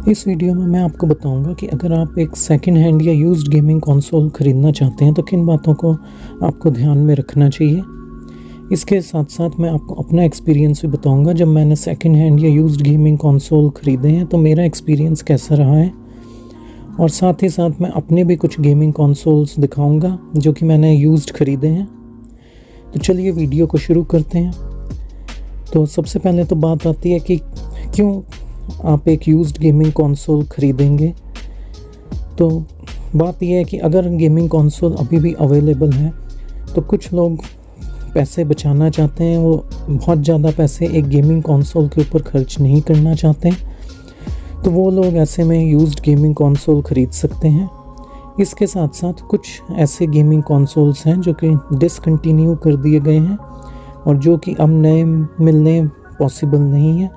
इस वीडियो में मैं आपको बताऊंगा कि अगर आप एक सेकंड हैंड या यूज्ड गेमिंग कंसोल ख़रीदना चाहते हैं तो किन बातों को आपको ध्यान में रखना चाहिए। इसके साथ साथ मैं आपको अपना एक्सपीरियंस भी बताऊंगा। जब मैंने सेकंड हैंड या यूज्ड गेमिंग कंसोल ख़रीदे हैं तो मेरा एक्सपीरियंस कैसा रहा है, और साथ ही साथ मैं अपने भी कुछ गेमिंग कंसोल्स दिखाऊंगा जो कि मैंने यूज्ड ख़रीदे हैं। तो चलिए वीडियो को शुरू करते हैं। तो सबसे पहले तो बात आती है कि क्यों आप एक यूज्ड गेमिंग कंसोल ख़रीदेंगे। तो बात यह है कि अगर गेमिंग कंसोल अभी भी अवेलेबल है तो कुछ लोग पैसे बचाना चाहते हैं, वो बहुत ज़्यादा पैसे एक गेमिंग कंसोल के ऊपर खर्च नहीं करना चाहते, तो वो लोग ऐसे में यूज्ड गेमिंग कंसोल ख़रीद सकते हैं। इसके साथ साथ कुछ ऐसे गेमिंग कंसोल्स हैं जो कि डिसकंटिन्यू कर दिए गए हैं और जो कि अब नए मिलने पॉसिबल नहीं है।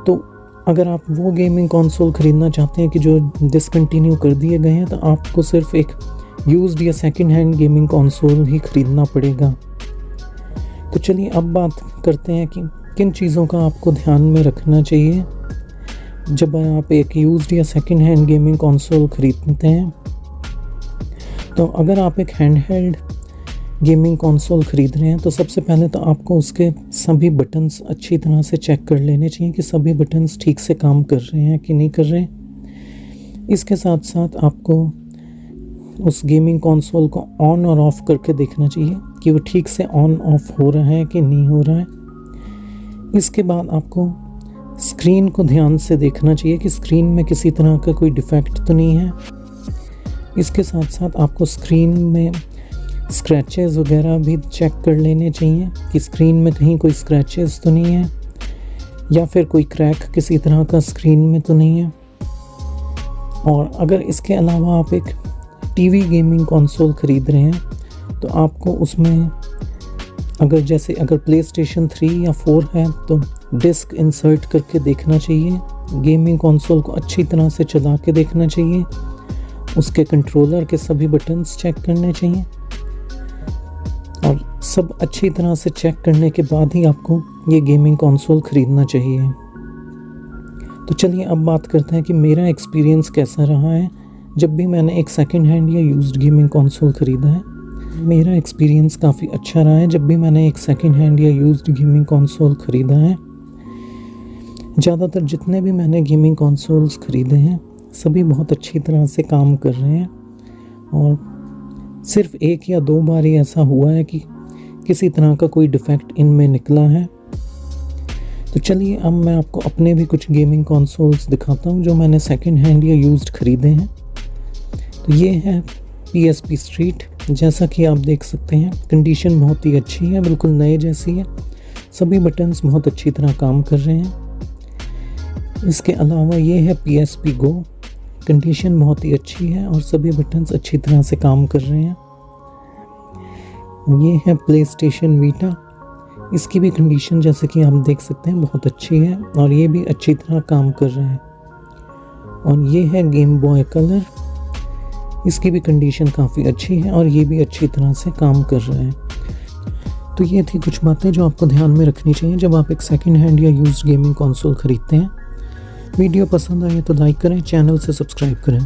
तो अगर आप वो गेमिंग कंसोल ख़रीदना चाहते हैं कि जो डिसकंटिन्यू कर दिए गए हैं तो आपको सिर्फ एक यूज्ड या सेकंड हैंड गेमिंग कंसोल ही ख़रीदना पड़ेगा। तो चलिए अब बात करते हैं कि किन चीज़ों का आपको ध्यान में रखना चाहिए जब आप एक यूज्ड या सेकंड हैंड गेमिंग कंसोल ख़रीदते हैं। तो अगर आप एक हैंडहेल्ड गेमिंग कंसोल ख़रीद रहे हैं तो सबसे पहले तो आपको उसके सभी बटन्स अच्छी तरह से चेक कर लेने चाहिए कि सभी बटन्स ठीक से काम कर रहे हैं कि नहीं कर रहे हैं। इसके साथ साथ आपको उस गेमिंग कंसोल को ऑन और ऑफ़ करके देखना चाहिए कि वो ठीक से ऑन ऑफ हो रहा है कि नहीं हो रहा है। इसके बाद आपको स्क्रीन को ध्यान से देखना चाहिए कि स्क्रीन में किसी तरह का कोई डिफेक्ट तो नहीं है। इसके साथ साथ आपको स्क्रीन में स्क्रैचेस वगैरह भी चेक कर लेने चाहिए कि स्क्रीन में कहीं कोई स्क्रैचेस तो नहीं है या फिर कोई क्रैक किसी तरह का स्क्रीन में तो नहीं है। और अगर इसके अलावा आप एक टीवी गेमिंग कंसोल ख़रीद रहे हैं तो आपको उसमें अगर प्ले स्टेशन 3 या 4 है तो डिस्क इंसर्ट करके देखना चाहिए। गेमिंग कंसोल को अच्छी तरह से चला के देखना चाहिए। उसके कंट्रोलर के सभी बटन्स चेक करने चाहिए और सब अच्छी तरह से चेक करने के बाद ही आपको ये गेमिंग कंसोल ख़रीदना चाहिए। तो चलिए अब बात करते हैं कि मेरा एक्सपीरियंस कैसा रहा है जब भी मैंने एक सेकंड हैंड या यूज्ड गेमिंग कंसोल ख़रीदा है। मेरा एक्सपीरियंस काफ़ी अच्छा रहा है जब भी मैंने एक सेकंड हैंड या यूज्ड गेमिंग कंसोल ख़रीदा है। ज़्यादातर जितने भी मैंने गेमिंग कंसोल्स ख़रीदे हैं सभी बहुत अच्छी तरह से काम कर रहे हैं और सिर्फ 1 या 2 बार ही ऐसा हुआ है कि किसी तरह का कोई डिफेक्ट इनमें निकला है। तो चलिए अब मैं आपको अपने भी कुछ गेमिंग कंसोल्स दिखाता हूं जो मैंने सेकंड हैंड या यूज्ड ख़रीदे हैं। तो ये है PSP स्ट्रीट। जैसा कि आप देख सकते हैं कंडीशन बहुत ही अच्छी है, बिल्कुल नए जैसी है। सभी बटन्स बहुत अच्छी तरह काम कर रहे हैं। इसके अलावा ये है PSP Go। कंडीशन बहुत ही अच्छी है और सभी बटन्स अच्छी तरह से काम कर रहे हैं। ये है PlayStation Vita। इसकी भी कंडीशन जैसे कि आप देख सकते हैं बहुत अच्छी है और ये भी अच्छी तरह काम कर रहा है। और ये है Game Boy Color। इसकी भी कंडीशन काफ़ी अच्छी है और ये भी अच्छी तरह से काम कर रहा है। तो ये थी कुछ बातें जो आपको ध्यान में रखनी चाहिए जब आप एक सेकंड हैंड या यूज्ड गेमिंग कंसोल ख़रीदते हैं। वीडियो पसंद आए तो लाइक करें, चैनल से सब्सक्राइब करें।